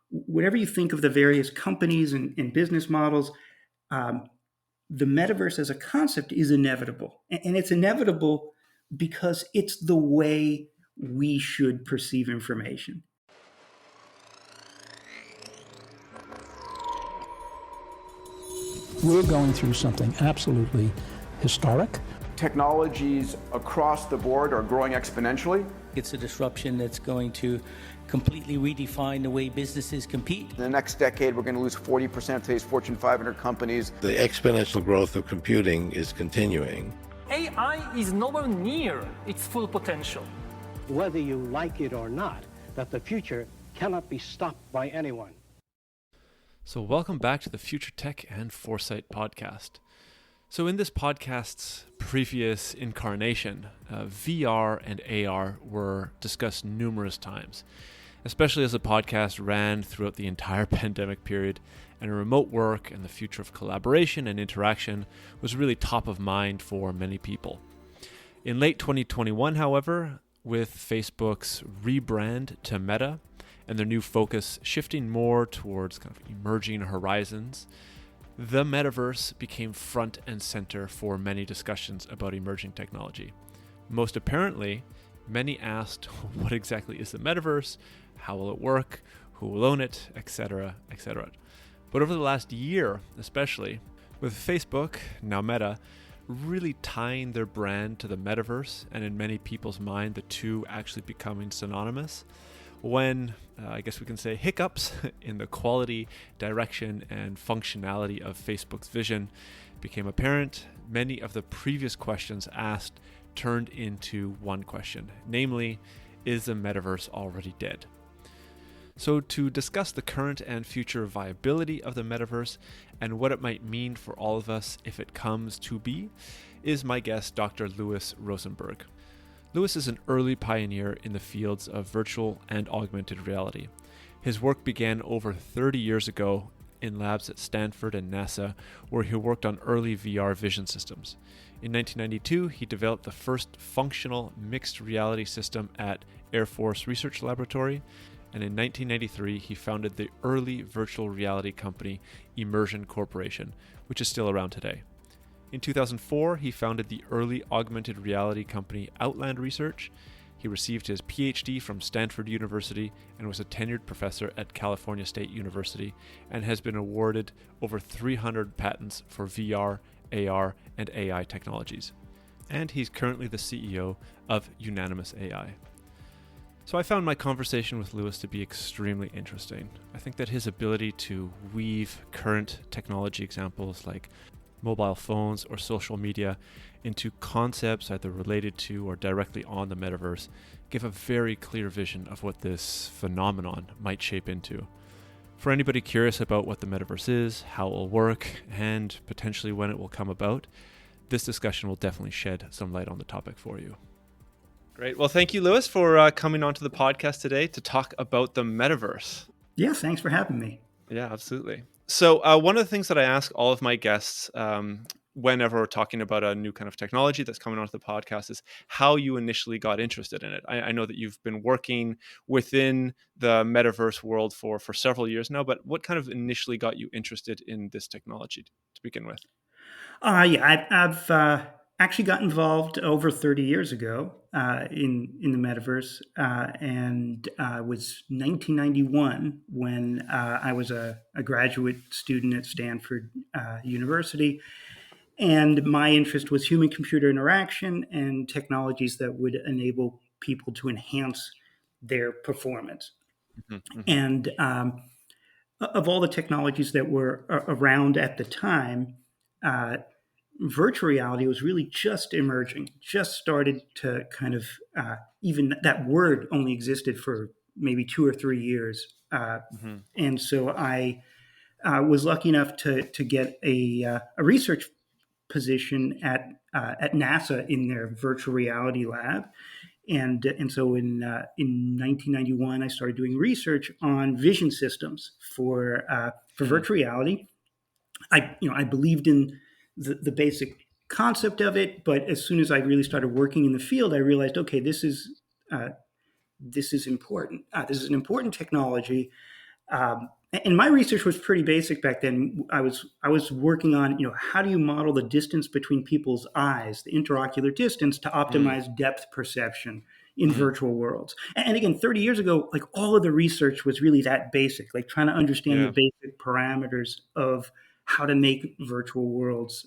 whatever you think of the various companies and business models, the metaverse as a concept is inevitable. And it's inevitable because it's the way we should perceive information. We're going through something absolutely historic. Technologies across the board are growing exponentially. It's a disruption that's going to completely redefine the way businesses compete. In the next decade, we're going to lose 40% of today's Fortune 500 companies. The exponential growth of computing is continuing. AI is nowhere near its full potential. Whether you like it or not, that the future cannot be stopped by anyone. So welcome back to the Future Tech and Foresight podcast. So in this podcast's previous incarnation, VR and AR were discussed numerous times, especially as the podcast ran throughout the entire pandemic period, and remote work and the future of collaboration and interaction was really top of mind for many people. In late 2021, however, with Facebook's rebrand to Meta and their new focus shifting more towards kind of emerging horizons, the metaverse became front and center for many discussions about emerging technology. Most apparently, many asked, what exactly is the metaverse? How will it work? Who will own it? Etc., etc. But over the last year, especially, with Facebook, now Meta, really tying their brand to the metaverse, and in many people's mind, the two actually becoming synonymous, when, I guess we can say, hiccups in the quality, direction, and functionality of Facebook's vision became apparent, many of the previous questions asked turned into one question, namely, is the metaverse already dead? So to discuss the current and future viability of the metaverse and what it might mean for all of us if it comes to be, is my guest, Dr. Louis Rosenberg. Louis is an early pioneer in the fields of virtual and augmented reality. His work began over 30 years ago in labs at Stanford and NASA, where he worked on early VR vision systems. In 1992, he developed the first functional mixed reality system at Air Force Research Laboratory, and in 1993, he founded the early virtual reality company Immersion Corporation, which is still around today. In 2004, he founded the early augmented reality company Outland Research. He received his PhD from Stanford University and was a tenured professor at California State University, and has been awarded over 300 patents for VR, AR, and AI technologies. And he's currently the CEO of Unanimous AI. So I found my conversation with Louis to be extremely interesting. I think that his ability to weave current technology examples like mobile phones or social media into concepts either related to or directly on the metaverse give a very clear vision of what this phenomenon might shape into. For anybody curious about what the metaverse is, how it will work, and potentially when it will come about, this discussion will definitely shed some light on the topic for you. Great. Well, thank you, Louis, for coming onto the podcast today to talk about the metaverse. Yeah, thanks for having me. Yeah, absolutely. So one of the things that I ask all of my guests whenever we're talking about a new kind of technology that's coming onto the podcast is how you initially got interested in it. I know that you've been working within the metaverse world for several years now, but what kind of initially got you interested in this technology to begin with? I've actually got involved over 30 years ago in the metaverse, and it was 1991 when I was a graduate student at Stanford University, and my interest was human-computer interaction and technologies that would enable people to enhance their performance. Mm-hmm. And of all the technologies that were around at the time, virtual reality was really just emerging, just started to kind of, even that word only existed for maybe 2 or 3 years. And so I was lucky enough to get a research position at NASA in their virtual reality lab. And so in 1991, I started doing research on vision systems for virtual reality. I believed in the basic concept of it, but as soon as I really started working in the field, I realized, okay, this is important. This is an important technology, And my research was pretty basic back then. I was working on, how do you model the distance between people's eyes, the interocular distance, to Mm, optimize depth perception in mm, virtual worlds. And again, 30 years ago, like all of the research was really that basic, like trying to understand the yeah. basic parameters of how to make virtual worlds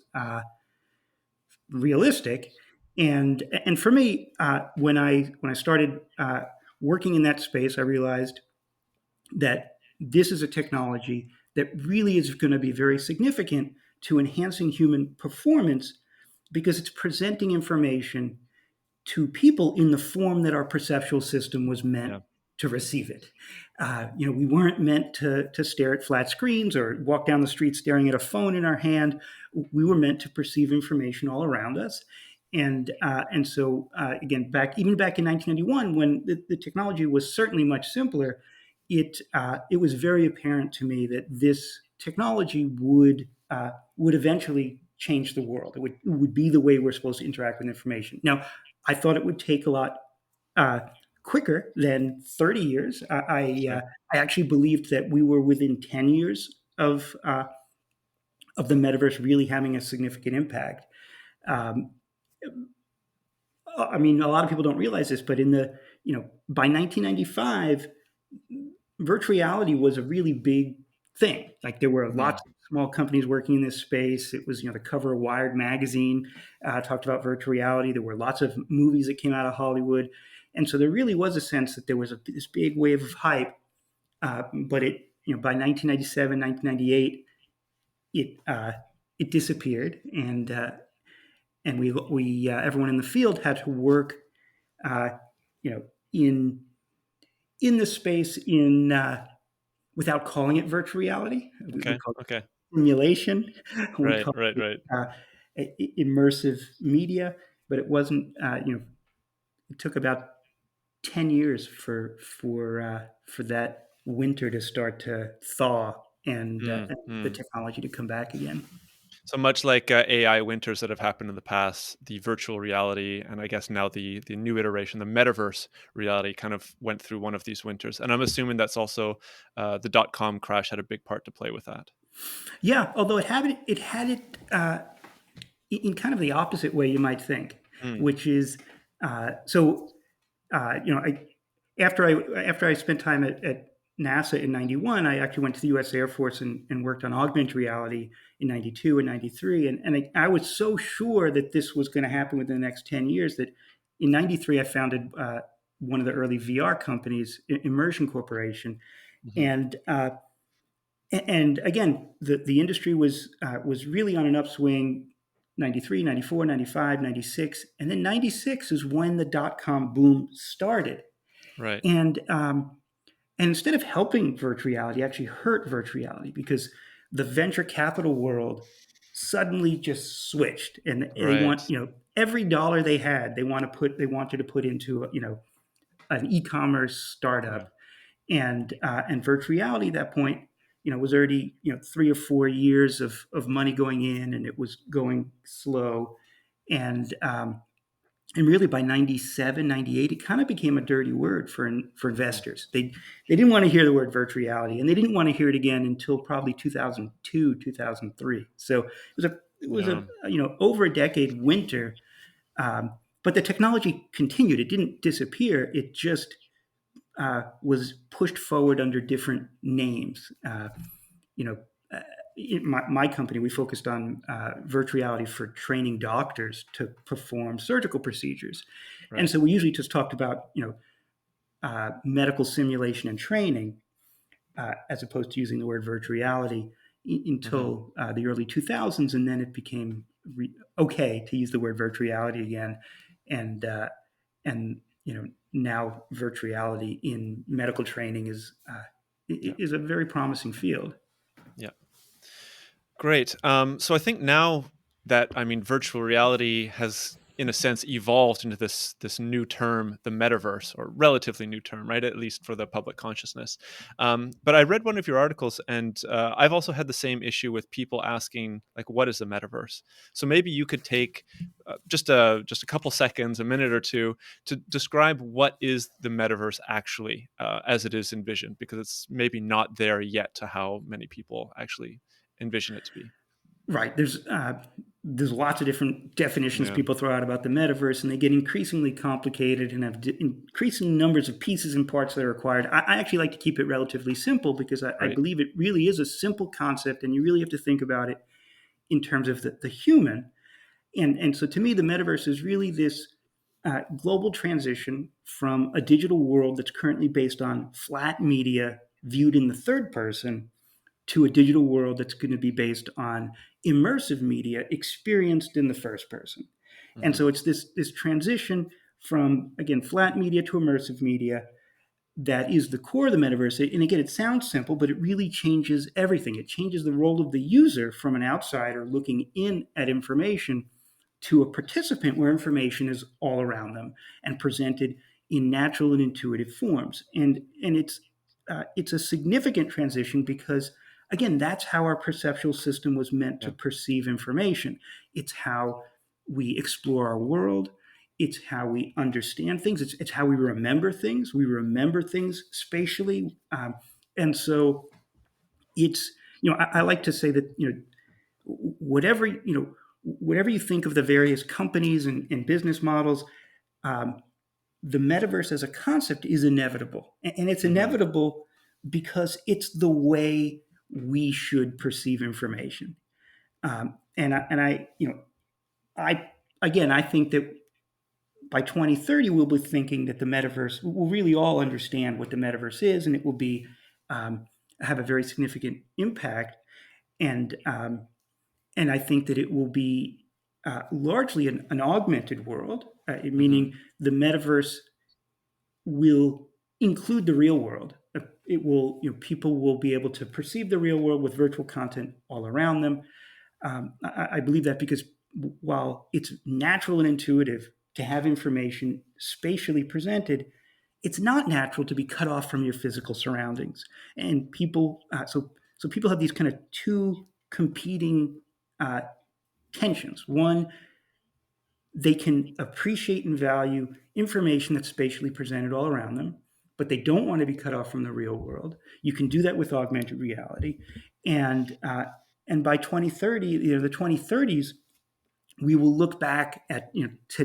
realistic. And for me, when I started working in that space, I realized that this is a technology that really is going to be very significant to enhancing human performance because it's presenting information to people in the form that our perceptual system was meant Yeah. to receive it. We weren't meant to stare at flat screens or walk down the street staring at a phone in our hand. We were meant to perceive information all around us. And so again, even back in 1991, when the technology was certainly much simpler, it was very apparent to me that this technology would eventually change the world. It would be the way we're supposed to interact with information. Now, I thought it would take a lot uh, quicker than 30 years. Sure. I actually believed that we were within 10 years of the metaverse really having a significant impact. Um, I mean, a lot of people don't realize this, but by 1995, virtual reality was a really big thing. Like there were Mm, lots of small companies working in this space. It was, the cover of Wired magazine talked about virtual reality. There were lots of movies that came out of Hollywood, and so there really was a sense that there was this big wave of hype. But by 1997, 1998, it disappeared, and we everyone in the field had to work, uh, you know, in the space without calling it virtual reality. We okay. called Okay. it simulation. We Right. called Right. it Right. immersive media, but it wasn't. It took about 10 years for that winter to start to thaw and the Mm. technology to come back again. So much like AI winters that have happened in the past, the virtual reality, and I guess now the new iteration, the metaverse reality, kind of went through one of these winters. And I'm assuming that's also the .com crash had a big part to play with that. Yeah, although it had it in kind of the opposite way you might think, Mm, which is so I after I spent time at NASA in '91, I actually went to the U.S. Air Force and worked on augmented reality in '92 and '93, and I was so sure that this was going to happen within the next 10 years that in '93 I founded one of the early VR companies, Immersion Corporation, hmm. and again the industry was really on an upswing. 93, 94, 95, 96, and then 96 is when the dot-com boom started. Right. And instead of helping virtual reality, actually hurt virtual reality because the venture capital world suddenly just switched, and they Right. want every dollar they had they wanted to put into an e-commerce Yeah. startup, and virtual reality at that point was already 3 or 4 years of money going in, and it was going slow, and and really by 97, 98, it kind of became a dirty word for Mm, investors. They didn't want to hear the word virtual reality, and they didn't want to hear it again until probably 2002, 2003. So it was a yeah. over a decade winter, but the technology continued. It didn't disappear. It just was pushed forward under different names. You know, my company, we focused on virtual reality for training doctors to perform surgical procedures, and Right. so we usually just talked about medical simulation and training as opposed to using the word virtual reality Hmm. until the early 2000s, and then it became okay to use the word virtual reality again, and and now virtual reality in medical training Yeah. is a very promising field. Yeah. Great. So I think now that, I mean, virtual reality has in a sense, evolved into this new term, the metaverse, or relatively new term, right? At least for the public consciousness. But I read one of your articles, and I've also had the same issue with people asking, like, what is the metaverse? So maybe you could take just a couple seconds, a minute or two, to describe what is the metaverse actually, as it is envisioned, because it's maybe not there yet to how many people actually envision it to be. Right. There's lots of different definitions Yeah. people throw out about the metaverse, and they get increasingly complicated and have increasing numbers of pieces and parts that are required. I actually like to keep it relatively simple because I Right. believe it really is a simple concept, and you really have to think about it in terms of the human. And so to me, the metaverse is really this global transition from a digital world that's currently based on flat media viewed in the third person to a digital world that's going to be based on immersive media experienced in the first person. And Mm-hmm. so it's this transition from, again, flat media to immersive media that is the core of the metaverse. And again, it sounds simple, but it really changes everything. It changes the role of the user from an outsider looking in at information to a participant where information is all around them and presented in natural and intuitive forms. And it's a significant transition because, again, that's how our perceptual system was meant to Yeah. perceive information. It's how we explore our world. It's how we understand things. It's how we remember things. We remember things spatially. And so it's, I like to say that, whatever, whatever you think of the various companies and business models, um, the metaverse as a concept is inevitable. And it's Mm-hmm. inevitable because it's the way we should perceive information. I again, I think that by 2030, we'll be thinking that the metaverse, we'll really all understand what the metaverse is, and it will be have a very significant impact. And and I think that it will be largely an augmented world, Mm-hmm. meaning the metaverse will include the real world. It will, people will be able to perceive the real world with virtual content all around them. I believe that because while it's natural and intuitive to have information spatially presented, it's not natural to be cut off from your physical surroundings. And so people have these kind of two competing uh, tensions. One, they can appreciate and value information that's spatially presented all around them, but they don't want to be cut off from the real world. You can do that with augmented reality, and and by 2030, the 2030s, we will look back at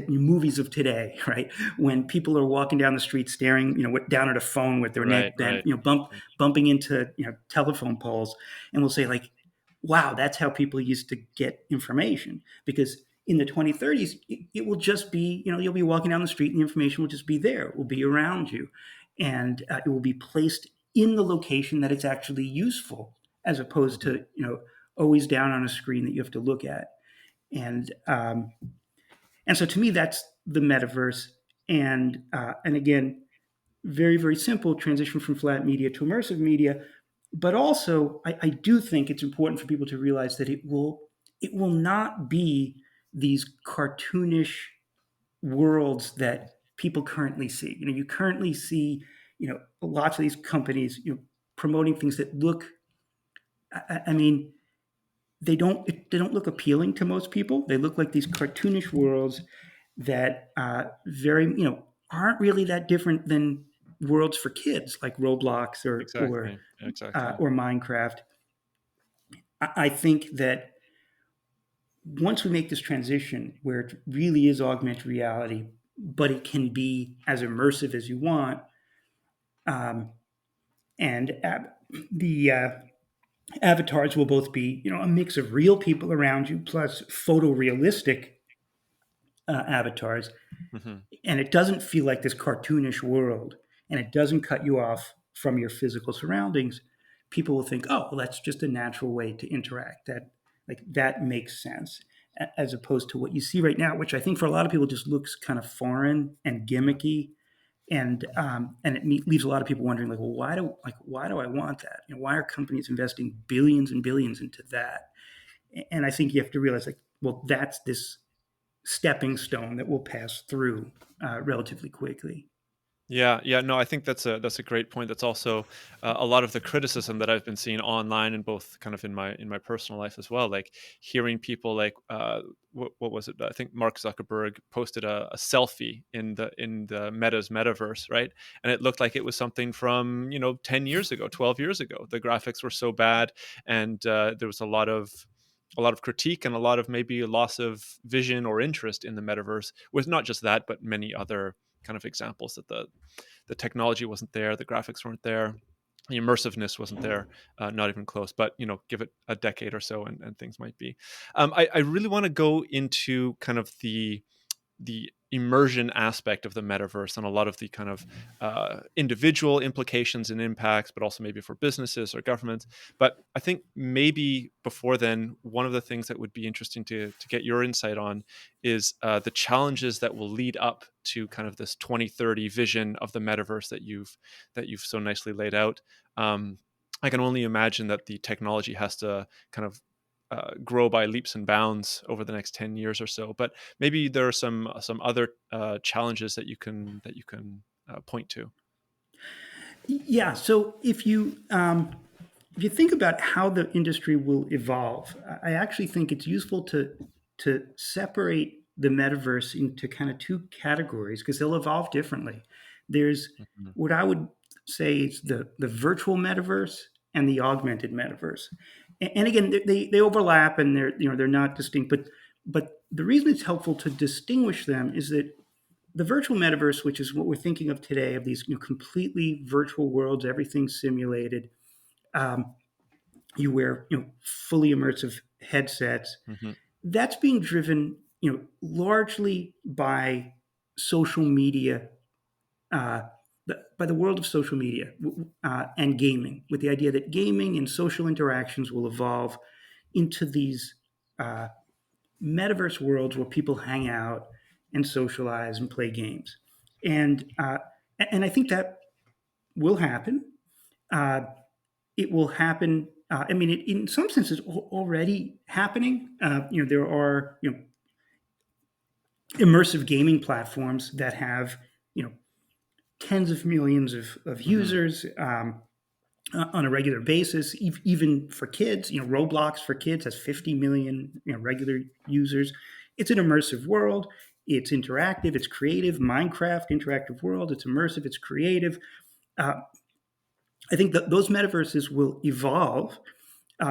movies of today, right? When people are walking down the street, staring, down at a phone with their Right. neck bent, Right. bumping into telephone poles, and we'll say like, "Wow, that's how people used to get information." Because in the 2030s, it will just be, you'll be walking down the street, and the information will just be there. It will be around you, and it will be placed in the location that it's actually useful, as opposed Mm-hmm. to always down on a screen that you have to look at. And and so to me, that's the metaverse. And again, very, very simple transition from flat media to immersive media. But also, I do think it's important for people to realize that it will not be these cartoonish worlds that people currently see. You currently see lots of these companies promoting things that look. I mean, they don't look appealing to most people. They look like these cartoonish worlds that very aren't really that different than worlds for kids like Roblox Exactly. Exactly. or Minecraft. I think that once we make this transition where it really is augmented reality, but it can be as immersive as you want, um, and the avatars will both be a mix of real people around you plus photorealistic avatars, Mm-hmm. and it doesn't feel like this cartoonish world, and it doesn't cut you off from your physical surroundings, people will think, oh, well, that's just a natural way to interact. That makes sense, as opposed to what you see right now, which I think for a lot of people just looks kind of foreign and gimmicky, and it leaves a lot of people wondering, like, well, why do I want that? Why are companies investing billions and billions into that? And I think you have to realize, like, well, that's this stepping stone that we'll pass through relatively quickly. Yeah, no, I think that's a great point. That's also a lot of the criticism that I've been seeing online, and both kind of in my personal life as well. Like hearing people like what was it? I think Mark Zuckerberg posted a selfie in the Meta's metaverse, right? And it looked like it was something from 10 years ago, 12 years ago. The graphics were so bad, and there was a lot of critique and a lot of maybe a loss of vision or interest in the metaverse, with not just that, but many other kind of examples that the technology wasn't there, the graphics weren't there, the immersiveness wasn't there, not even close. But give it a decade or so, and things might be. I really want to go into kind of the immersion aspect of the metaverse and a lot of the kind of individual implications and impacts, but also maybe for businesses or governments. But I think maybe before then, one of the things that would be interesting to get your insight on is the challenges that will lead up to kind of this 2030 vision of the metaverse that you've so nicely laid out. I can only imagine that the technology has to kind of grow by leaps and bounds over the next 10 years or so. But maybe there are some other challenges that you can point to. Yeah. So if you think about how the industry will evolve, I actually think it's useful to separate the metaverse into kind of two categories because they'll evolve differently. There's what I would say is the virtual metaverse and the augmented metaverse. And again, they overlap and they're not distinct. But the reason it's helpful to distinguish them is that the virtual metaverse, which is what we're thinking of today, of these completely virtual worlds, everything simulated. You wear fully immersive headsets. Mm-hmm. That's being driven largely by social media, by the world of social media and gaming, with the idea that gaming and social interactions will evolve into these metaverse worlds where people hang out and socialize and play games, and I think that will happen. It will happen. I mean, in some senses, already happening. There are immersive gaming platforms that have tens of millions of users on a regular basis, even for kids. Roblox for kids has 50 million regular users. It's an immersive world. It's interactive. It's creative. Minecraft, interactive world. It's immersive. It's creative. I think that those metaverses will evolve.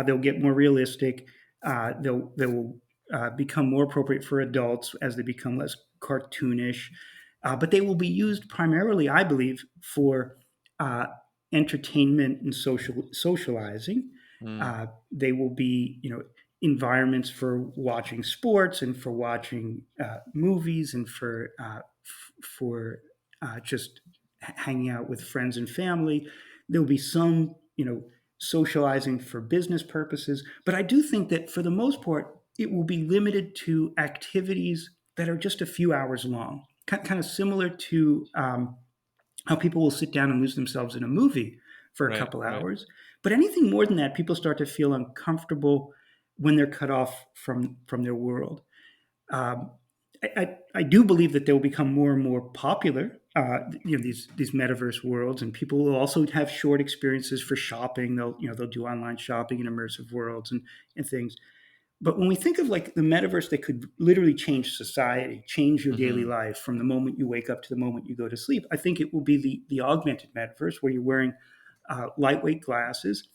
They'll get more realistic. They will become more appropriate for adults as they become less cartoonish. But they will be used primarily, I believe, for entertainment and socializing. They will be, environments for watching sports and for watching movies and for just hanging out with friends and family. There will be some, socializing for business purposes. But I do think that for the most part, it will be limited to activities that are just a few hours long, kind of similar to how people will sit down and lose themselves in a movie for a couple hours. But anything more than that, people start to feel uncomfortable when they're cut off from their world. I do believe that they will become more and more popular, these metaverse worlds, and people will also have short experiences for shopping. They'll do online shopping in immersive worlds and things. But when we think of like the metaverse that could literally change society, change your daily life from the moment you wake up to the moment you go to sleep, I think it will be the augmented metaverse where you're wearing lightweight glasses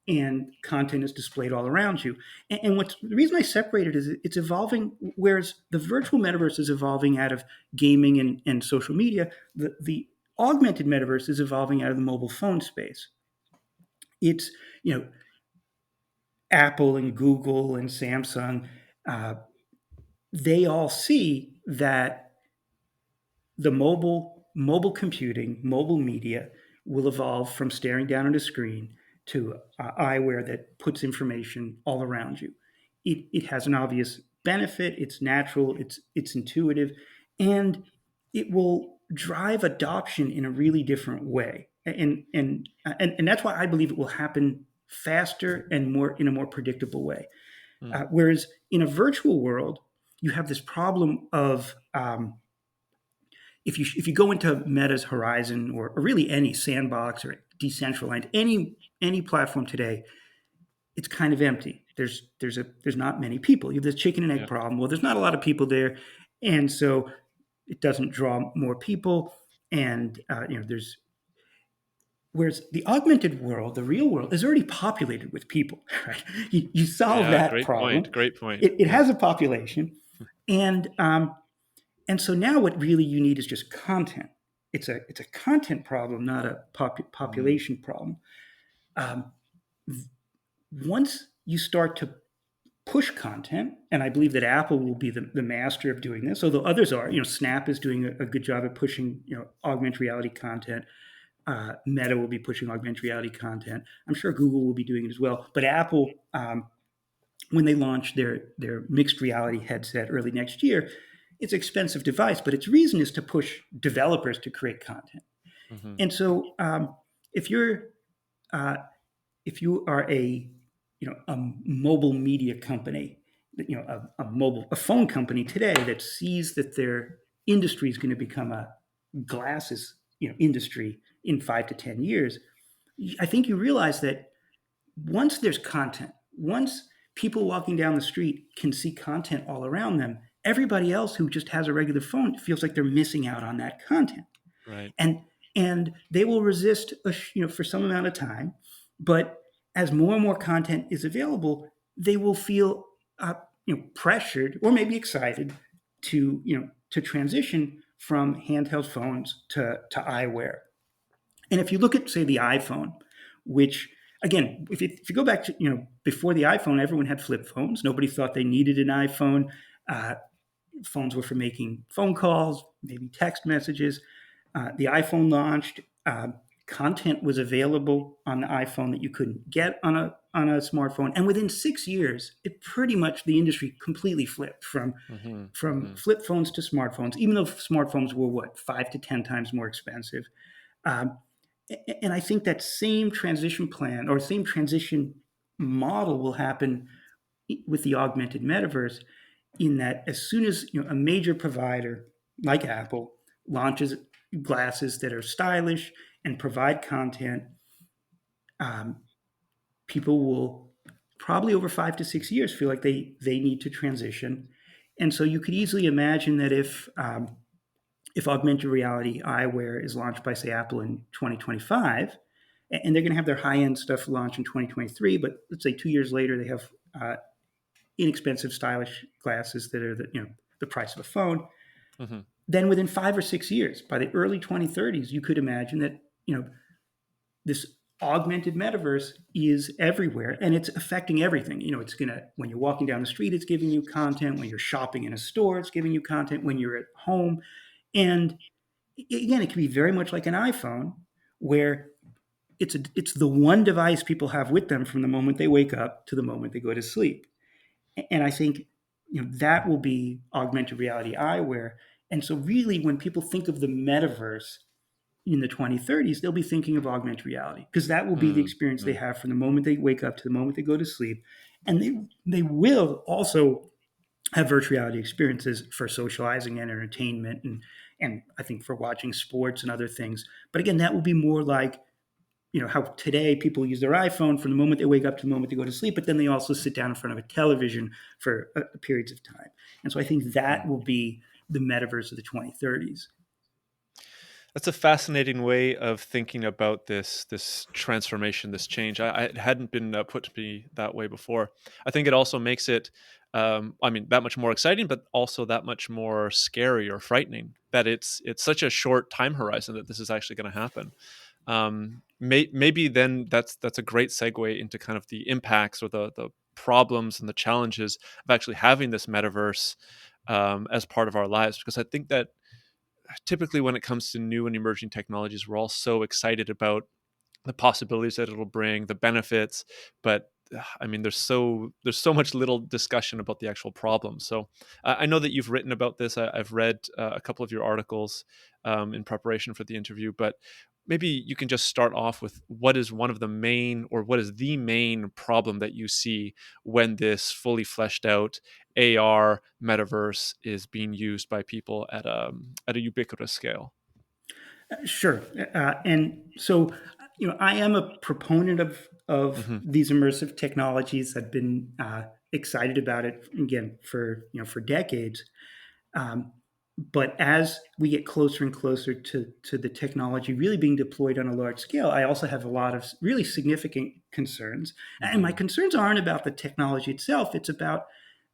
and content is displayed all around you. And the reason I separate it is it's evolving, whereas the virtual metaverse is evolving out of gaming and social media, the augmented metaverse is evolving out of the mobile phone space. It's, Apple and Google and Samsung, they all see that the mobile computing, mobile media will evolve from staring down at a screen to eyewear that puts information all around you. It has an obvious benefit. It's natural. It's intuitive, and it will drive adoption in a really different way. And that's why I believe it will happen faster and in a more predictable way. Whereas in a virtual world, you have this problem of if you go into Meta's Horizon or really any sandbox or decentralized any platform today, it's kind of empty. There's not many people. You have this chicken and egg problem. Well, there's not a lot of people there, and so it doesn't draw more people. And there's whereas the augmented world, the real world, is already populated with people. Right? You solve that Great problem. point. Great point. It has a population, and so now what really you need is just content. It's a content problem, not a population problem. Once you start to push content, and I believe that Apple will be the master of doing this, although others are. Snap is doing a good job at pushing augmented reality content. Meta will be pushing augmented reality content. I'm sure Google will be doing it as well. But Apple, when they launch their mixed reality headset early next year, it's an expensive device, but its reason is to push developers to create content. Mm-hmm. And so if you are a mobile media company, a phone company today that sees that their industry is going to become a glasses industry in 5 to 10 years, I think you realize that once there's content, once people walking down the street can see content all around them, everybody else who just has a regular phone feels like they're missing out on that content. Right. And they will resist for some amount of time, but as more and more content is available, they will feel pressured or maybe excited to transition from handheld phones to eyewear. And if you look at, say, the iPhone, which again, if you go back to before the iPhone, everyone had flip phones. Nobody thought they needed an iPhone. Phones were for making phone calls, maybe text messages. The iPhone launched. Content was available on the iPhone that you couldn't get on a smartphone, and within 6 years, it pretty much the industry completely flipped from flip phones to smartphones. Even though smartphones were 5 to 10 times more expensive, and I think that same transition plan or same transition model will happen with the augmented metaverse. In that, as soon as a major provider like Apple launches glasses that are stylish and provide content, people will probably over 5 to 6 years feel like they need to transition. And so you could easily imagine that if augmented reality eyewear is launched by, say, Apple in 2025, and they're going to have their high-end stuff launch in 2023, but let's say 2 years later they have inexpensive, stylish glasses that are the price of a phone. Mm-hmm. Then within 5 or 6 years, by the early 2030s, you could imagine that this augmented metaverse is everywhere, and it's affecting everything. It's gonna, when you're walking down the street, it's giving you content. When you're shopping in a store, it's giving you content. When you're at home, and again, it can be very much like an iPhone, where it's the one device people have with them from the moment they wake up to the moment they go to sleep. And I think that will be augmented reality eyewear. And so really, when people think of the metaverse in the 2030s, they'll be thinking of augmented reality, because that will be the experience they have from the moment they wake up to the moment they go to sleep. And they will also have virtual reality experiences for socializing and entertainment, and I think for watching sports and other things. But again, that will be more like how today people use their iPhone from the moment they wake up to the moment they go to sleep, but then they also sit down in front of a television for periods of time. And so I think that will be the metaverse of the 2030s. That's a fascinating way of thinking about this transformation, this change. It hadn't been put to me that way before. I think it also makes it, that much more exciting, but also that much more scary or frightening that it's such a short time horizon that this is actually going to happen. Maybe then that's a great segue into kind of the impacts or the problems and the challenges of actually having this metaverse as part of our lives, because I think that typically when it comes to new and emerging technologies, we're all so excited about the possibilities that it'll bring, the benefits, but there's so much little discussion about the actual problems. So I know that you've written about this. I've read a couple of your articles in preparation for the interview, but maybe you can just start off with what is one of the main, or what is the main problem that you see when this fully fleshed out AR metaverse is being used by people at a ubiquitous scale. Sure. And so, I am a proponent of Hmm. these immersive technologies. I've been excited about it again for decades. Um, but as we get closer and closer to the technology really being deployed on a large scale, I also have a lot of really significant concerns. And my Hmm. concerns aren't about the technology itself. It's about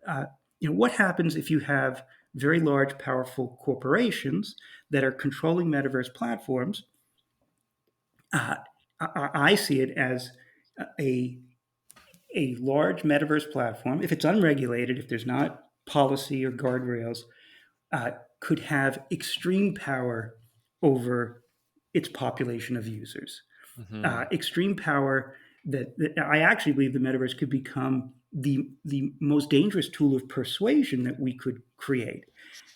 uh, what happens if you have very large, powerful corporations that are controlling metaverse platforms. uh, I see it as a a large metaverse platform, if it's unregulated, if there's not policy or guardrails, uh, could have extreme power over its population of users. Hmm. Extreme power that I actually believe the metaverse could become the most dangerous tool of persuasion that we could create.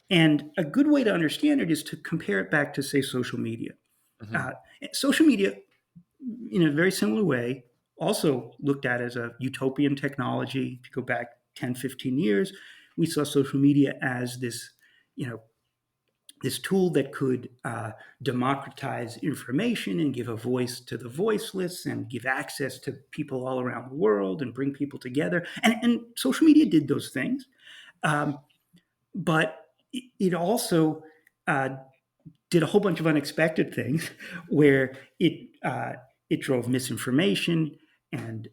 And a good way to understand it is to compare it back to, say, social media. Hmm. Uh, Social media, in a very similar way, also looked at as a utopian technology. If you go back 10, 15 years, we saw social media as you know, this tool that could democratize information and give a voice to the voiceless and give access to people all around the world and bring people together. And social media did those things. Um, but it also uh, did a whole bunch of unexpected things where it drove misinformation and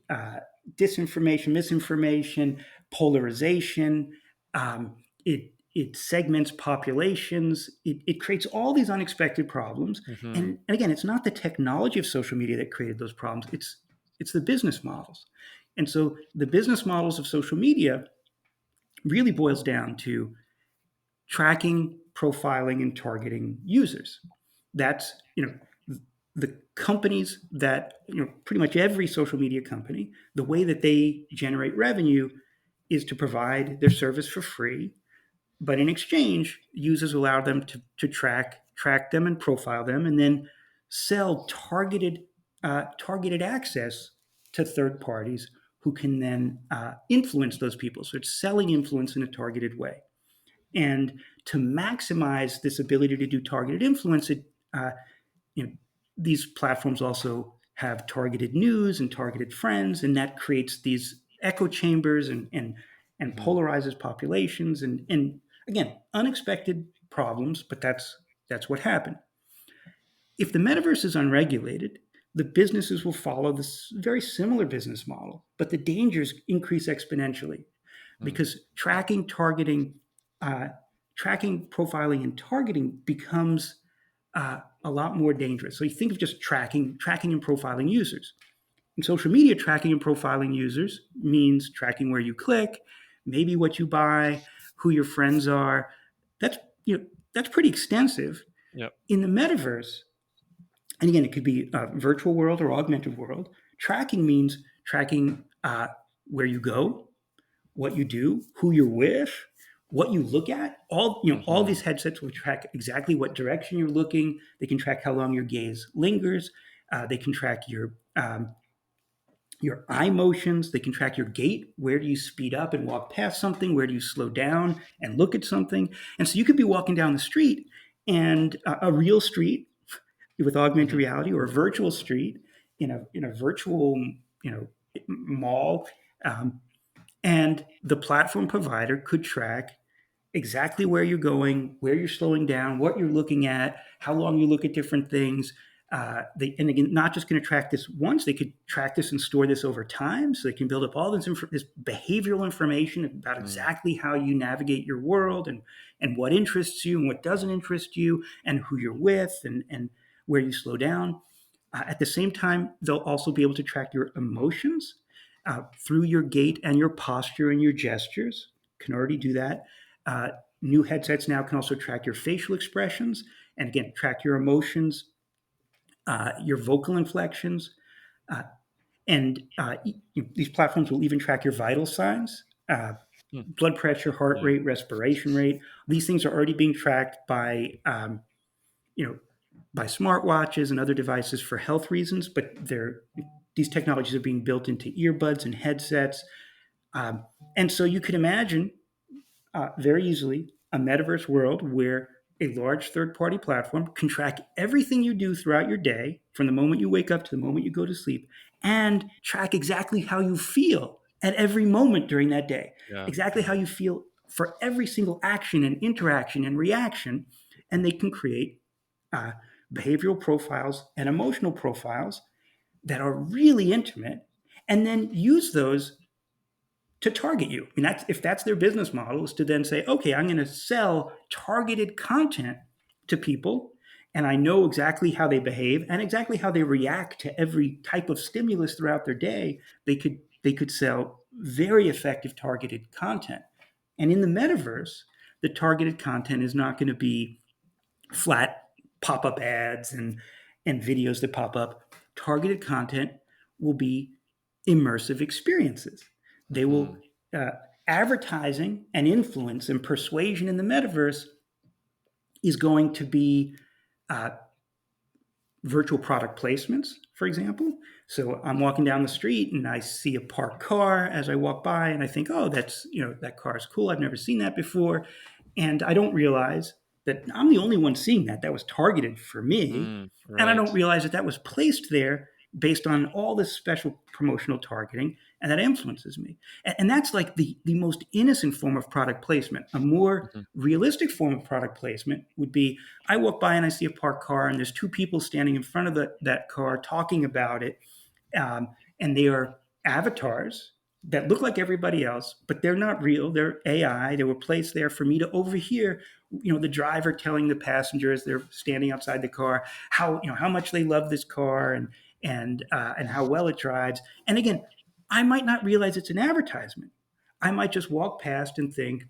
disinformation, misinformation, polarization. It segments populations. It creates all these unexpected problems. Hmm. And again, it's not the technology of social media that created those problems. It's the business models. And so the business models of social media really boils down to tracking, profiling, and targeting users. That's the companies that pretty much every social media company, the way that they generate revenue is to provide their service for free, but in exchange, users allow them to track them and profile them, and then sell targeted access to third parties who can then influence those people. So it's selling influence in a targeted way. And to maximize this ability to do targeted influence, uh, you know, these platforms also have targeted news and targeted friends, and that creates these echo chambers and Hmm. polarizes populations. And again, unexpected problems, but that's what happened. If the metaverse is unregulated, the businesses will follow this very similar business model, but the dangers increase exponentially because uh, tracking, profiling, and targeting becomes a lot more dangerous. So you think of just tracking and profiling users. In social media, tracking and profiling users means tracking where you click, maybe what you buy, who your friends are. That's that's pretty extensive. Yep. In the metaverse, and again, it could be a virtual world or augmented world. Tracking means tracking where you go, what you do, who you're with, what you look at. All Hmm. these headsets will track exactly what direction you're looking. They can track how long your gaze lingers. They can track your eye motions. They can track your gait. Where do you speed up and walk past something? Where do you slow down and look at something? And so you could be walking down the street, and a real street with augmented Hmm. reality, or a virtual street in a virtual mall, um, and the platform provider could track exactly where you're going, where you're slowing down, what you're looking at, how long you look at different things. And again, not just going to track this once, they could track this and store this over time. So they can build up all this behavioral information about exactly how you navigate your world and what interests you and what doesn't interest you and who you're with and where you slow down. At the same time, they'll also be able to track your emotions through your gait and your posture and your gestures. Can already do that. Uh, New headsets now can also track your facial expressions and again track your emotions, your vocal inflections, uh, and these platforms will even track your vital signs, Hmm. blood pressure, heart Yeah. rate, respiration rate. These things are already being tracked by you know by smartwatches and other devices for health reasons, but these technologies are being built into earbuds and headsets. And so you could imagine very easily a metaverse world where a large third-party platform can track everything you do throughout your day, from the moment you wake up to the moment you go to sleep, and track exactly how you feel at every moment during that day, Yeah. exactly how you feel for every single action and interaction and reaction. And they can create behavioral profiles and emotional profiles that are really intimate, and then use those to target you. I mean, if that's their business model, is to then say, okay, I'm going to sell targeted content to people, and I know exactly how they behave and exactly how they react to every type of stimulus throughout their day. They could sell very effective targeted content. And in the metaverse, the targeted content is not going to be flat pop-up ads and videos that pop up. Targeted content will be immersive experiences. They will advertising and influence and persuasion in the metaverse is going to be virtual product placements, for example. So I'm walking down the street and I see a parked car as I walk by, and I think, oh, that car is cool. I've never seen that before. And I don't realize that I'm the only one seeing that. That was targeted for me. And I Right. don't realize that was placed there based on all this special promotional targeting, and that influences me. And that's like the most innocent form of product placement. A more realistic form of product placement would be, I walk by and I see a parked car, and there's two people standing in front of that car talking about it, and they are avatars that look like everybody else, but they're not real. They're AI. They were placed there for me to overhear, the driver telling the passengers they're standing outside the car how much they love this car and how well it drives. And again, I might not realize it's an advertisement. I might just walk past and think,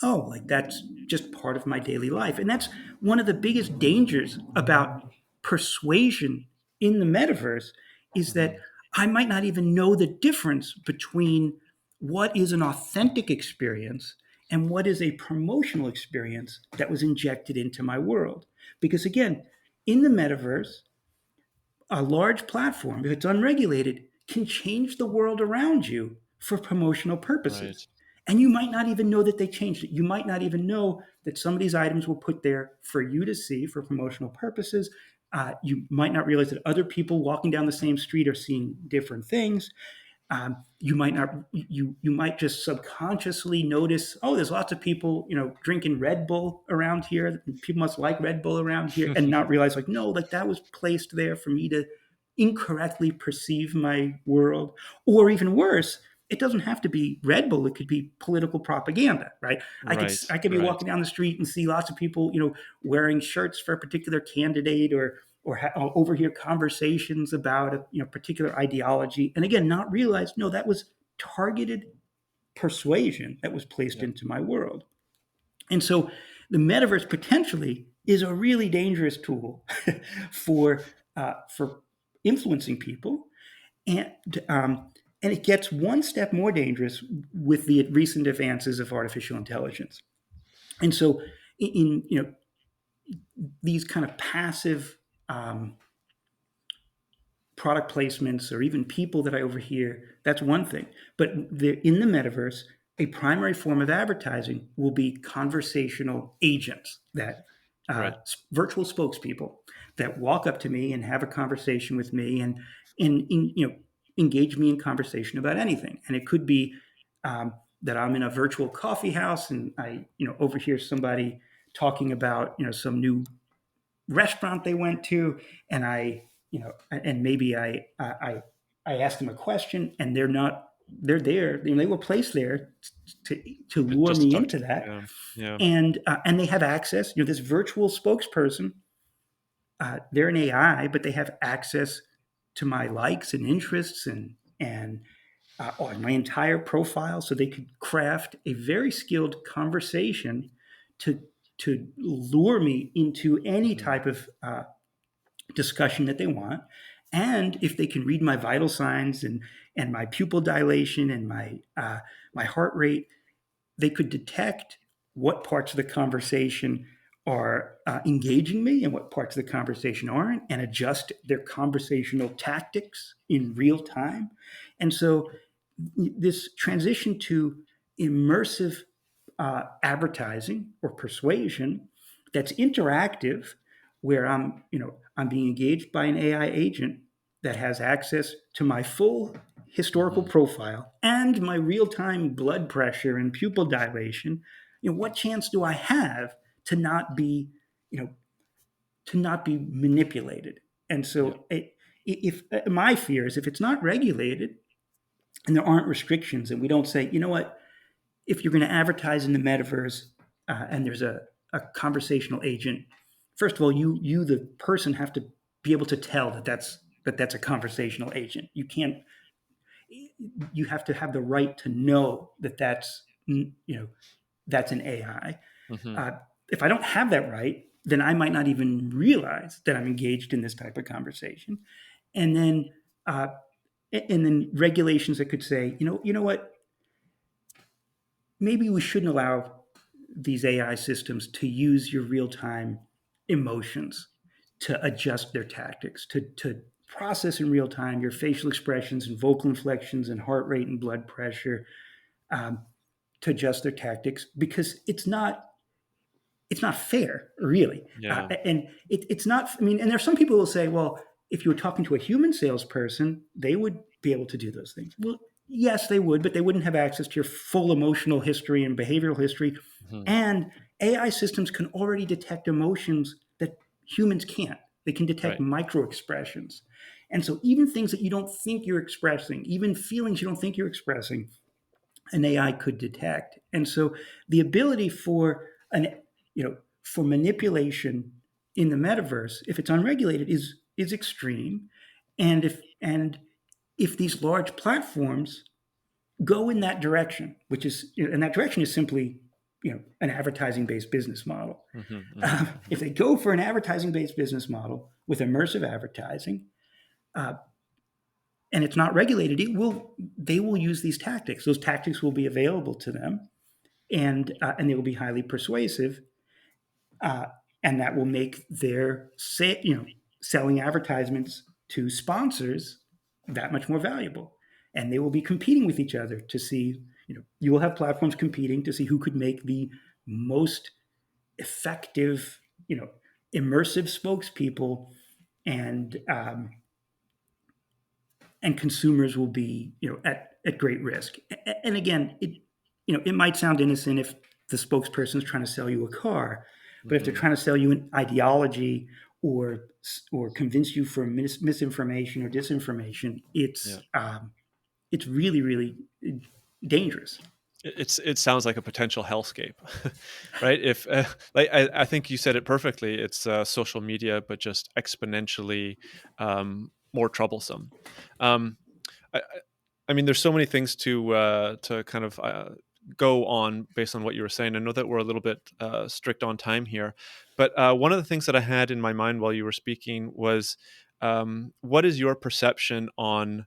oh, like that's just part of my daily life. And that's one of the biggest dangers about persuasion in the metaverse, is that I might not even know the difference between what is an authentic experience and what is a promotional experience that was injected into my world. Because again, in the metaverse, a large platform, if it's unregulated, can change the world around you for promotional Right. purposes. And you might not even know that they changed it. You might not even know that some of these items were put there for you to see for promotional purposes. You might not realize that other people walking down the same street are seeing different things. You might not. You might just subconsciously notice, oh, there's lots of people, drinking Red Bull around here. People must like Red Bull around here, and not realize, like, no, like that was placed there for me to incorrectly perceive my world. Or even worse, it doesn't have to be Red Bull. It could be political propaganda, right? Right. I could be walking down the street and see lots of people, wearing shirts for a particular candidate, or overhear conversations about a particular ideology, and again, not realize, no, that was targeted persuasion that was placed into my world. And so the metaverse potentially is a really dangerous tool for influencing people, and it gets one step more dangerous with the recent advances of artificial intelligence. And so in these kind of passive product placements, or even people that I overhear, that's one thing. But in the metaverse, a primary form of advertising will be conversational agents, that Right. virtual spokespeople that walk up to me and have a conversation with me, and engage me in conversation about anything. And it could be that I'm in a virtual coffee house and I overhear somebody talking about some new restaurant they went to, and and maybe I asked them a question, and they're there. They were placed there to lure Just to me talk into to that, you. Yeah. and they have access. This virtual spokesperson, they're an AI, but they have access to my likes and interests and on my entire profile, so they could craft a very skilled conversation to lure me into any type of discussion that they want. And if they can read my vital signs and my pupil dilation and my heart rate, they could detect what parts of the conversation are engaging me and what parts of the conversation aren't, and adjust their conversational tactics in real time. And so this transition to immersive advertising or persuasion that's interactive, where I'm being engaged by an AI agent that has access to my full historical profile and my real-time blood pressure and pupil dilation. What chance do I have to not be, to not be manipulated? And so, if my fear is if it's not regulated and there aren't restrictions, and we don't say, what, if you're going to advertise in the metaverse and there's a conversational agent, first of all, you the person have to be able to tell that's a conversational agent. You have to have the right to know that that's an AI. If I don't have that right, then I might not even realize that I'm engaged in this type of conversation. And then regulations that could say, what, maybe we shouldn't allow these AI systems to use your real-time emotions to adjust their tactics, to process in real time your facial expressions and vocal inflections and heart rate and blood pressure, to adjust their tactics, because it's not fair, really. And it's not, and there's some people who will say, well, if you were talking to a human salesperson, they would be able to do those things. Well, yes, they would, but they wouldn't have access to your full emotional history and behavioral history. And AI systems can already detect emotions that humans can't. They can detect micro expressions. And so even things that you don't think you're expressing, even feelings you don't think you're expressing, an AI could detect. And so the ability for for manipulation in the metaverse, if it's unregulated, is extreme. And if these large platforms go in that direction, and that direction is simply an advertising-based business model. If they go for an advertising-based business model with immersive advertising, and it's not regulated, they will use these tactics. Those tactics will be available to them, and they will be highly persuasive, and that will make their selling advertisements to sponsors that much more valuable. And they will be competing with each other to see. You will have platforms competing to see who could make the most effective, immersive spokespeople, and consumers will be, at great risk. And again, it might sound innocent if the spokesperson is trying to sell you a car, but if they're trying to sell you an ideology or convince you for misinformation or disinformation, it's really, really dangerous. It sounds like a potential hellscape, right? If I think you said it perfectly. It's social media, but just exponentially more troublesome. I mean, there's so many things to kind of go on based on what you were saying. I know that we're a little bit strict on time here, but one of the things that I had in my mind while you were speaking was, what is your perception on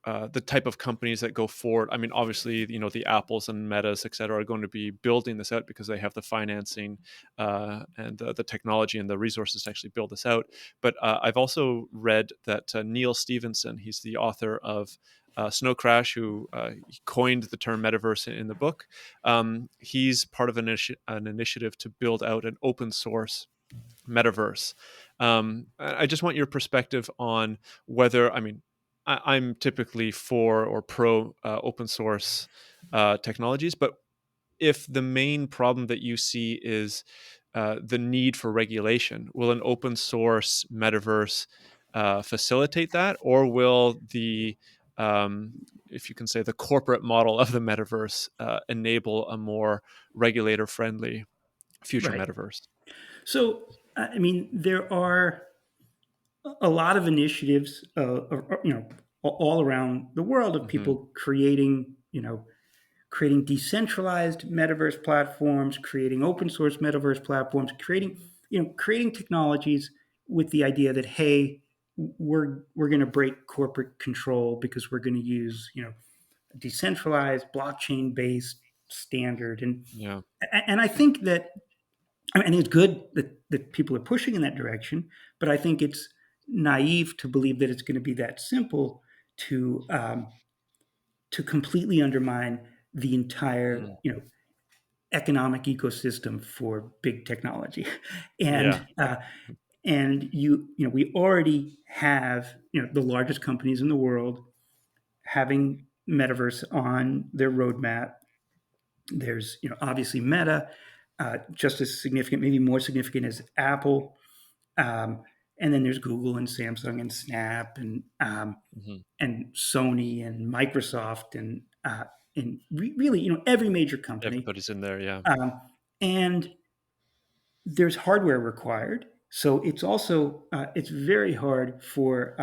the type of companies that go forward? I mean, obviously, the Apples and Metas, et cetera, are going to be building this out because they have the financing and the technology and the resources to actually build this out. But I've also read that Neil Stephenson, he's the author of Snow Crash, who coined the term metaverse in the book. He's part of an initiative to build out an open source metaverse. I just want your perspective on whether, I'm typically for or pro open source technologies, but if the main problem that you see is the need for regulation, will an open source metaverse facilitate that, or will if you can say, the corporate model of the metaverse enable a more regulator-friendly future metaverse? So, there are a lot of initiatives, all around the world of people creating decentralized metaverse platforms, creating open source metaverse platforms, creating technologies with the idea that, hey, we're going to break corporate control because we're going to use decentralized blockchain based standard. And I think that I think it's good that people are pushing in that direction, but I think it's naive to believe that it's going to be that simple to completely undermine the entire Mm. economic ecosystem for big technology, Yeah. and we already have the largest companies in the world having metaverse on their roadmap. There's obviously Meta, just as significant, maybe more significant as Apple, and then there's Google and Samsung and Snap Hmm. and Sony and Microsoft and really every major company, Everybody's in there. Yeah. um, and there's hardware required. So it's also it's very hard for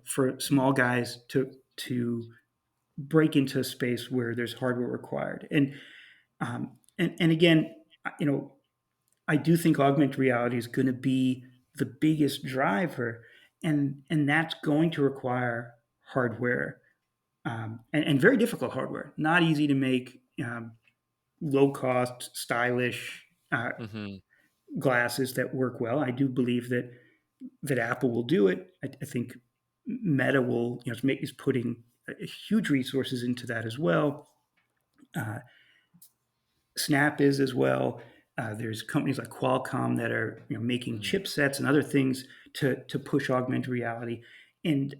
for small guys to break into a space where there's hardware required. And again, you know, I do think augmented reality is going to be the biggest driver, and that's going to require hardware, and very difficult hardware, not easy to make, low cost, stylish Hmm. glasses that work well. I do believe that Apple will do it. I think Meta will, is putting huge resources into that as well. Uh, Snap is as well. There's companies like Qualcomm that are making Hmm. chipsets and other things to push augmented reality, and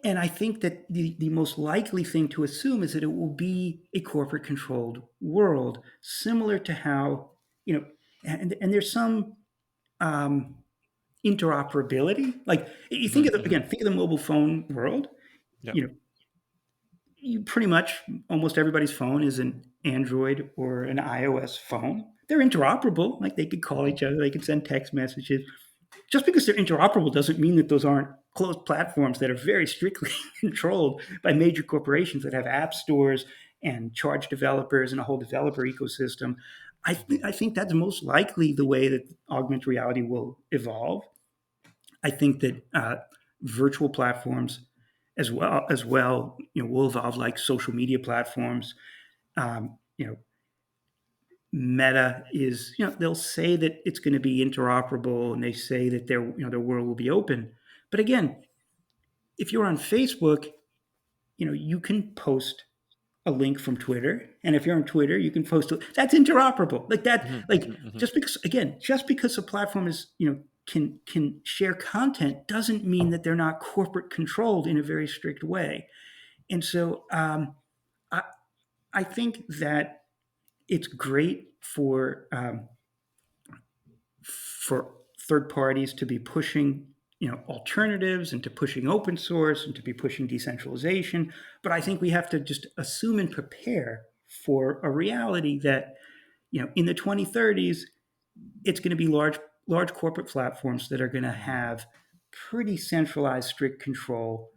and I think that the most likely thing to assume is that it will be a corporate controlled world, similar to how and there's some um, interoperability. Like you think Hmm. of the, Hmm. again, think of the mobile phone world. Yeah. You know, you pretty much almost everybody's phone is an Android or an iOS phone. They're interoperable. Like they could call each other, they could send text messages. Just because they're interoperable doesn't mean that those aren't closed platforms that are very strictly controlled by major corporations that have app stores and charge developers and a whole developer ecosystem. Hmm. I think that's most likely the way that augmented reality will evolve. I think that virtual platforms, as well, will evolve like social media platforms. Um, you know, Meta is, they'll say that it's going to be interoperable, and they say that their world will be open. But again, if you're on Facebook, you can post a link from Twitter, and if you're on Twitter, you can post it. That's interoperable. Like that. Hmm. Like Hmm. just because a platform is can share content doesn't mean that they're not corporate controlled in a very strict way. And so I I think that it's great for third parties to be pushing alternatives and to pushing open source and to be pushing decentralization, but I think we have to just assume and prepare for a reality that in the 2030s it's going to be large corporate platforms that are going to have pretty centralized strict control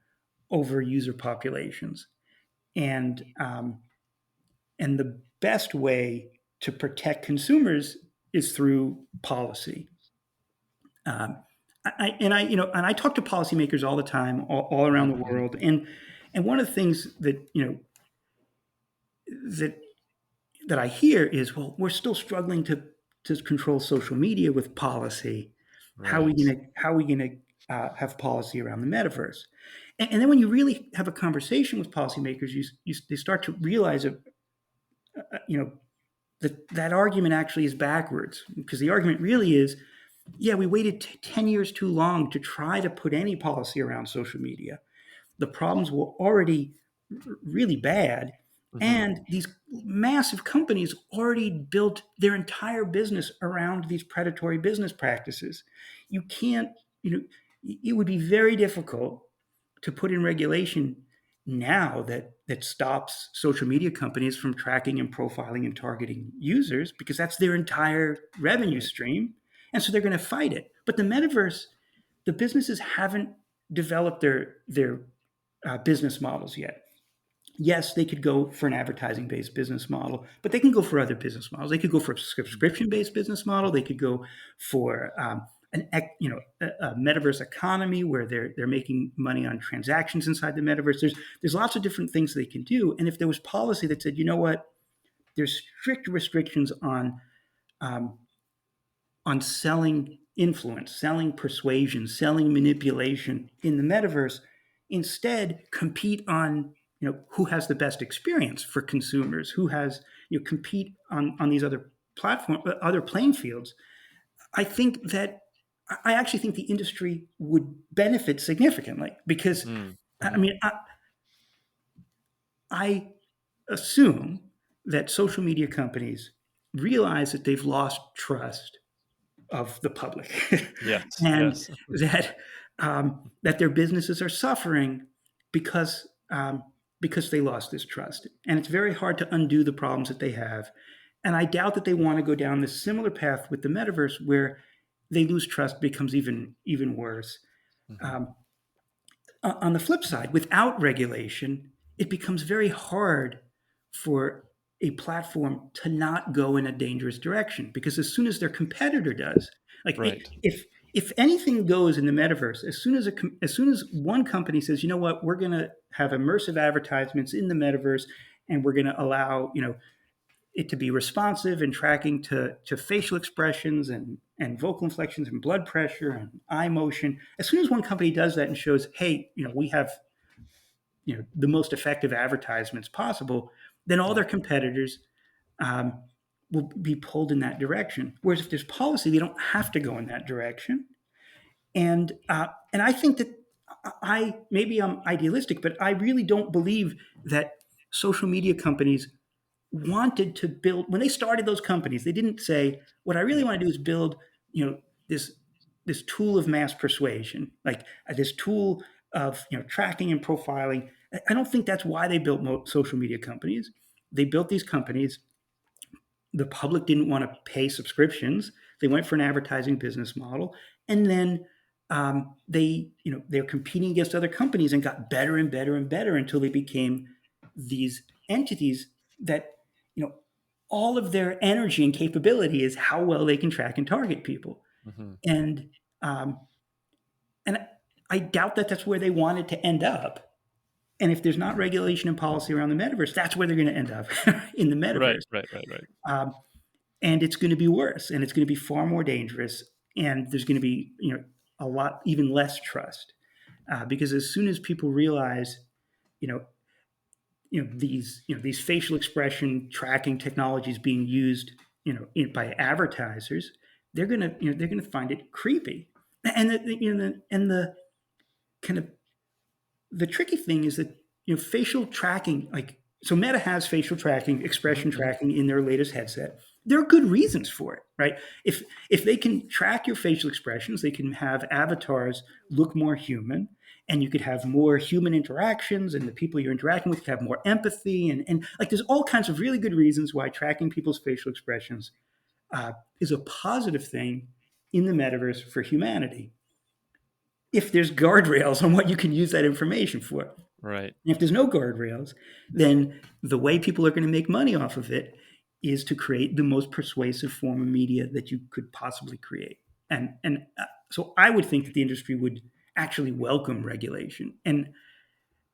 over user populations, and and the best way to protect consumers is through policy. Um, and I talk to policymakers all the time, all around the Hmm. world, and one of the things that that that I hear is, well, we're still struggling to control social media with policy. Right. How are we gonna have policy around the metaverse? And then when you really have a conversation with policymakers, they start to realize that that argument actually is backwards, because the argument really is, yeah, we waited 10 years too long to try to put any policy around social media. The problems were already really bad. Hmm. And these massive companies already built their entire business around these predatory business practices. You can't, it would be very difficult to put in regulation now that stops social media companies from tracking and profiling and targeting users, because that's their entire revenue Right. stream. And so they're going to fight it. But the metaverse, the businesses haven't developed their business models yet. Yes, they could go for an advertising-based business model, but they can go for other business models. They could go for a subscription-based business model. They could go for a metaverse economy where they're making money on transactions inside the metaverse. There's lots of different things they can do. And if there was policy that said, you know what, there's strict restrictions on selling influence, selling persuasion, selling manipulation in the metaverse. Instead, compete on who has the best experience for consumers, who has compete on these other other playing fields. I actually think the industry would benefit significantly because, I mean, I assume that social media companies realize that they've lost trust of the public, Yes, and yes. that their businesses are suffering because they lost this trust, and it's very hard to undo the problems that they have. And I doubt that they want to go down this similar path with the metaverse, where they lose trust becomes even worse. Mm-hmm. Um, on the flip side, without regulation, it becomes very hard for a platform to not go in a dangerous direction, because as soon as their competitor does, like Right. if anything goes in the metaverse, as soon as one company says, you know what, we're going to have immersive advertisements in the metaverse, and we're going to allow it to be responsive and tracking to facial expressions and vocal inflections and blood pressure and eye motion. As soon as one company does that and shows, hey, we have the most effective advertisements possible, then all their competitors um, will be pulled in that direction. Whereas if there's policy, they don't have to go in that direction. And I think that maybe I'm idealistic, but I really don't believe that social media companies wanted to build. When they started those companies, they didn't say, what I really want to do is build this tool of mass persuasion, like this tool of tracking and profiling. I don't think that's why they built social media companies. They built these companies. The public didn't want to pay subscriptions. They went for an advertising business model, and then they're competing against other companies and got better and better and better until they became these entities that all of their energy and capability is how well they can track and target people. Mm-hmm. And um, and I doubt that that's where they wanted to end up. And if there's not regulation and policy around the metaverse, that's where they're going to end up in the Right, metaverse. right, right, right. And it's going to be worse, and it's going to be far more dangerous, and there's going to be a lot even less trust, because as soon as people realize you know these facial expression tracking technologies being used by advertisers, they're gonna find it creepy. And the kind of the tricky thing is that facial tracking, like, so Meta has facial tracking, expression Mm-hmm. tracking in their latest headset. There are good reasons for it, right? If they can track your facial expressions, they can have avatars look more human, and you could have more human interactions, and the people you're interacting with could have more empathy, and like there's all kinds of really good reasons why tracking people's facial expressions is a positive thing in the metaverse for humanity, if there's guardrails on what you can use that information for. Right. And if there's no guardrails, then the way people are going to make money off of it is to create the most persuasive form of media that you could possibly create. So I would think that the industry would actually welcome regulation.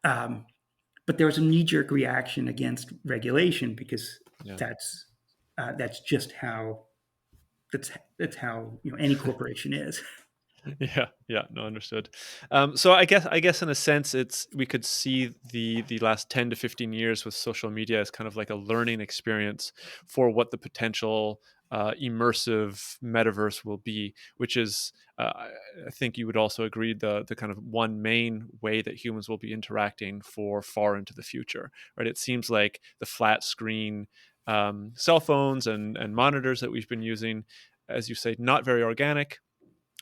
But there's a knee-jerk reaction against regulation because Yeah. that's just how any corporation is. Yeah, no, understood. So I guess in a sense, we could see the last 10 to 15 years with social media as kind of like a learning experience for what the potential immersive metaverse will be, which is, I think you would also agree, the kind of one main way that humans will be interacting for far into the future, right? It seems like the flat screen cell phones and monitors that we've been using, as you say, not very organic,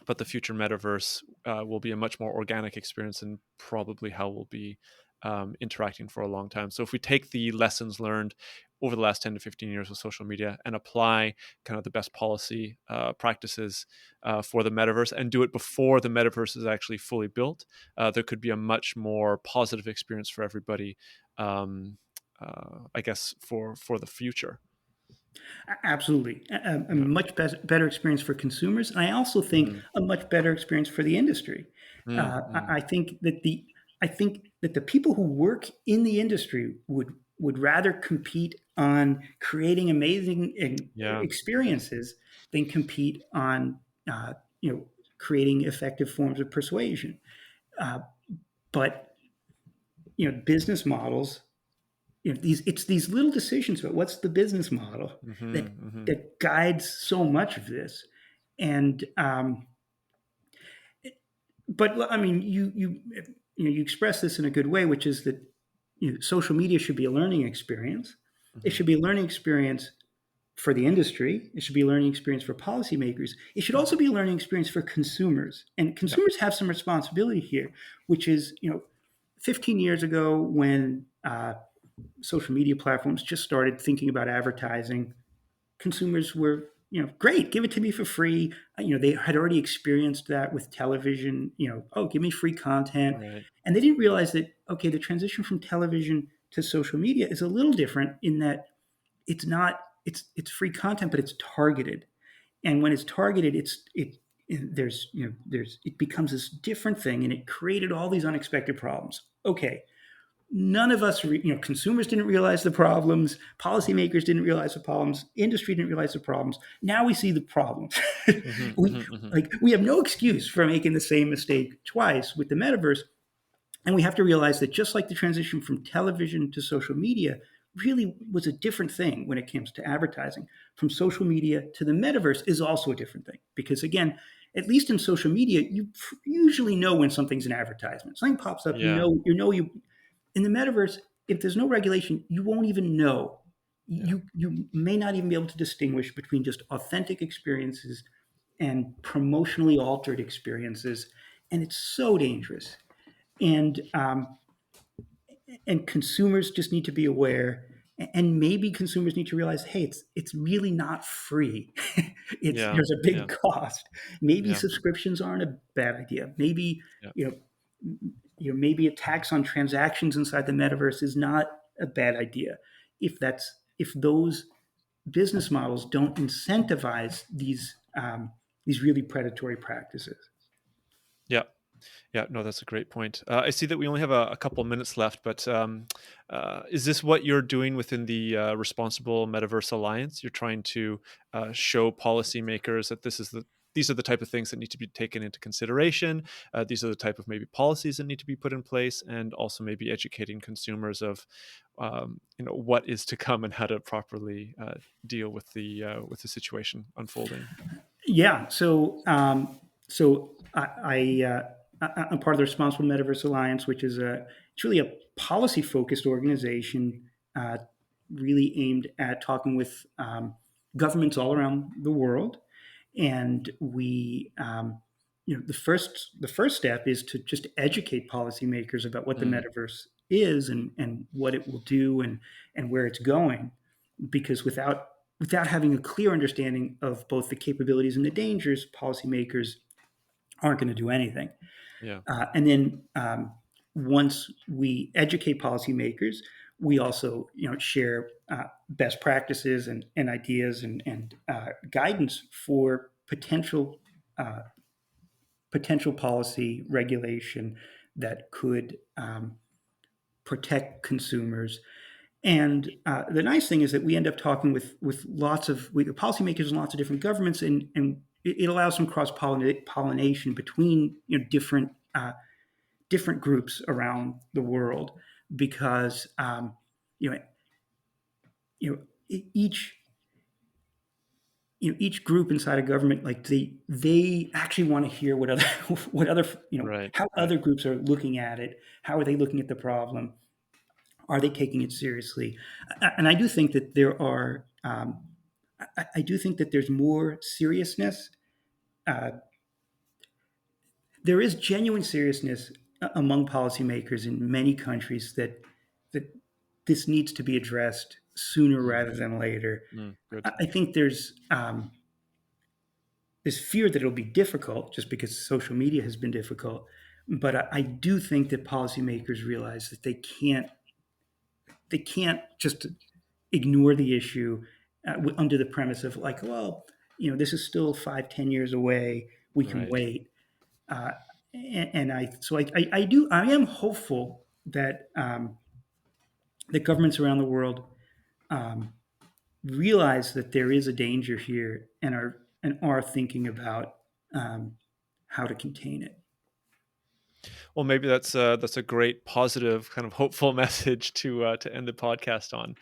but the future metaverse will be a much more organic experience and probably how we'll be interacting for a long time. So if we take the lessons learned over the last 10 to 15 years with social media and apply kind of the best policy practices for the metaverse and do it before the metaverse is actually fully built, there could be a much more positive experience for everybody, I guess, for the future. Absolutely. A much better experience for consumers. And I also think a much better experience for the industry. I think that the people who work in the industry would would rather compete on creating amazing Yeah. experiences than compete on creating effective forms of persuasion. But business models, it's these little decisions about what's the business model that that guides so much of this. And but I mean, you express this in a good way, which is that social media should be a learning experience. It should be a learning experience for the industry. It should be a learning experience for policymakers. It should also be a learning experience for consumers. And consumers have some responsibility here, which is, 15 years ago when social media platforms just started thinking about advertising, consumers were, great, give it to me for free. They had already experienced that with television, oh, give me free content. Right. And they didn't realize that, okay, the transition from television to social media is a little different in that it's not, it's free content, but it's targeted. And when it's targeted, it becomes this different thing, and it created all these unexpected problems. Okay, none of us, consumers didn't realize the problems, policymakers didn't realize the problems, industry didn't realize the problems. Now we see the problems. We have no excuse for making the same mistake twice with the metaverse. And we have to realize that just like the transition from television to social media really was a different thing when it comes to advertising, from social media to the metaverse is also a different thing. Because again, at least in social media, you usually know when something's an advertisement. Something pops up, Yeah. in the metaverse, if there's no regulation, you won't even know. You may not even be able to distinguish between just authentic experiences and promotionally altered experiences, and it's so dangerous. And consumers just need to be aware, and maybe consumers need to realize, hey, it's really not free. Yeah. There's a big Yeah. cost. Maybe Yeah. subscriptions aren't a bad idea. Maybe Yeah. maybe a tax on transactions inside the metaverse is not a bad idea if those business models don't incentivize these really predatory practices. Yeah. Yeah, no, that's a great point. I see that we only have a couple minutes left, but is this what you're doing within the Responsible Metaverse Alliance? You're trying to show policymakers that these are the type of things that need to be taken into consideration. These are the type of maybe policies that need to be put in place, and also maybe educating consumers of what is to come and how to properly deal with the situation unfolding. Yeah. I'm part of the Responsible Metaverse Alliance, which is it's really a policy-focused organization, really aimed at talking with governments all around the world. And the first step is to just educate policymakers about what the metaverse is and what it will do and where it's going, because without having a clear understanding of both the capabilities and the dangers, policymakers aren't going to do anything. Yeah. And then once we educate policymakers, we also share best practices and ideas and guidance for potential policy regulation that could protect consumers. And the nice thing is that we end up talking with lots of policymakers and lots of different governments, and it allows some cross pollination between different groups around the world, because each group inside a government, like they actually want to hear what other Right. how other groups are looking at it. How are they looking at the problem? Are they taking it seriously? And I do think that I do think that there's more seriousness. There is genuine seriousness among policymakers in many countries that this needs to be addressed sooner rather than later. Good. I think there's this fear that it'll be difficult just because social media has been difficult. But I do think that policymakers realize that they can't just ignore the issue under the premise of like, well, this is still 5-10 years away. We can Right. wait. I am hopeful that that governments around the world realize that there is a danger here and are thinking about how to contain it. Well, maybe that's a great, positive, kind of hopeful message to end the podcast on.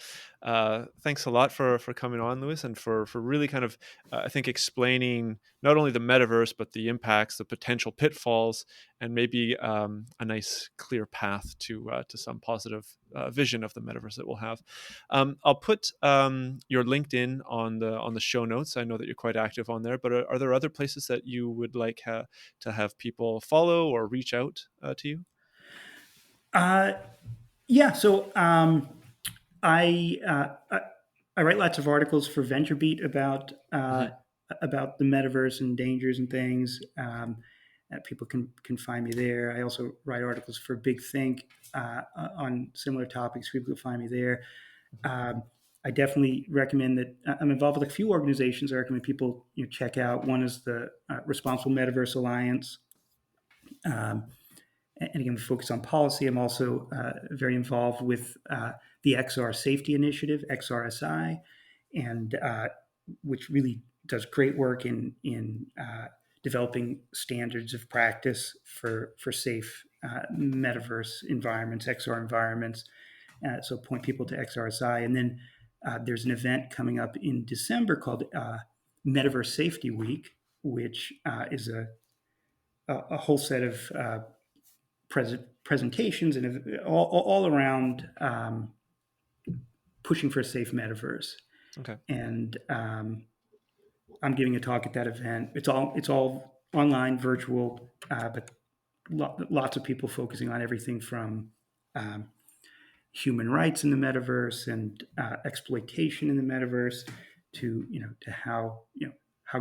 Thanks a lot for coming on, Lewis, and for really kind of I think explaining not only the metaverse but the impacts, the potential pitfalls, and maybe a nice, clear path to some positive vision of the metaverse that we'll have. I'll put your LinkedIn on the show notes. I know that you're quite active on there, but are there other places that you would like to have people follow or reach out to you? Yeah. So I write lots of articles for VentureBeat about the metaverse and dangers and things. People can find me there. I also write articles for Big Think on similar topics. People can find me there. I definitely recommend that. I'm involved with a few organizations I recommend people check out. One is the Responsible Metaverse Alliance. And again, we focus on policy. I'm also very involved with the XR Safety Initiative, XRSI, and which really does great work in developing standards of practice for safe metaverse environments, XR environments. So point people to XRSI. And then there's an event coming up in December called Metaverse Safety Week, which is a whole set of presentations and all around pushing for a safe metaverse. Okay. And I'm giving a talk at that event. It's all online, virtual, but lots of people focusing on everything from human rights in the metaverse and exploitation in the metaverse to how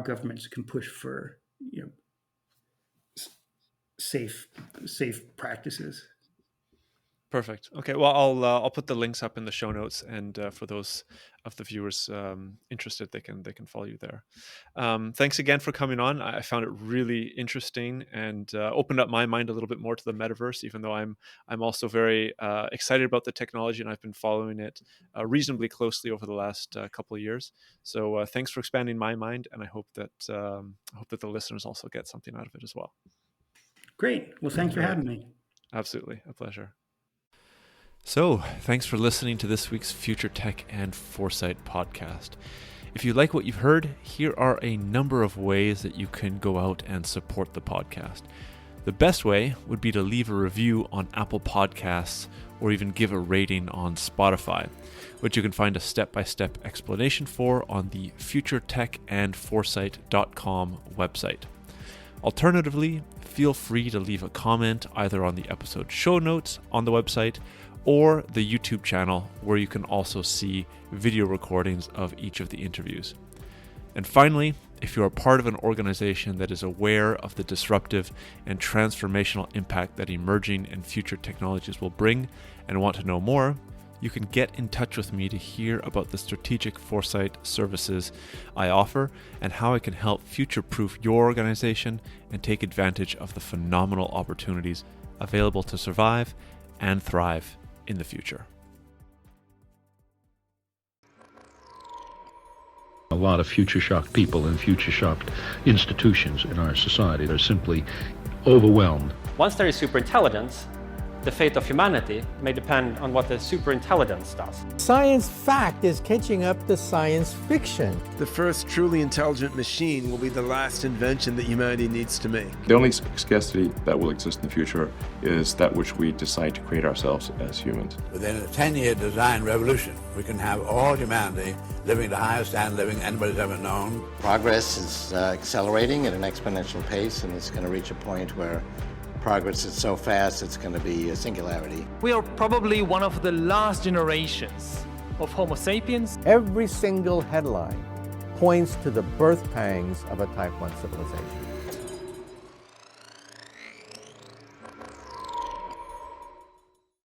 governments can push for safe practices. Perfect. Okay. Well, I'll put the links up in the show notes, and for those of the viewers interested, they can follow you there. Thanks again for coming on. I found it really interesting and opened up my mind a little bit more to the metaverse. Even though I'm also very excited about the technology, and I've been following it reasonably closely over the last couple of years. So thanks for expanding my mind, and I hope that the listeners also get something out of it as well. Great. Well, thanks for having me. Absolutely, a pleasure. So, thanks for listening to this week's Future Tech and Foresight podcast. If you like what you've heard, here are a number of ways that you can go out and support the podcast. The best way would be to leave a review on Apple Podcasts or even give a rating on Spotify, which you can find a step-by-step explanation for on the futuretechandforesight.com website. Alternatively, feel free to leave a comment either on the episode show notes on the website or the YouTube channel, where you can also see video recordings of each of the interviews. And finally, if you are part of an organization that is aware of the disruptive and transformational impact that emerging and future technologies will bring and want to know more, you can get in touch with me to hear about the strategic foresight services I offer and how I can help future-proof your organization and take advantage of the phenomenal opportunities available to survive and thrive in the future. A lot of future-shocked people and future-shocked institutions in our society are simply overwhelmed. Once there is superintelligence, the fate of humanity may depend on what the superintelligence does. Science fact is catching up to science fiction. The first truly intelligent machine will be the last invention that humanity needs to make. The only scarcity that will exist in the future is that which we decide to create ourselves as humans. Within a 10-year design revolution, we can have all humanity living the highest standard of living anybody's ever known. Progress is accelerating at an exponential pace, and it's going to reach a point where progress is so fast it's going to be a singularity. We are probably one of the last generations of Homo sapiens. Every single headline points to the birth pangs of a Type 1 civilization.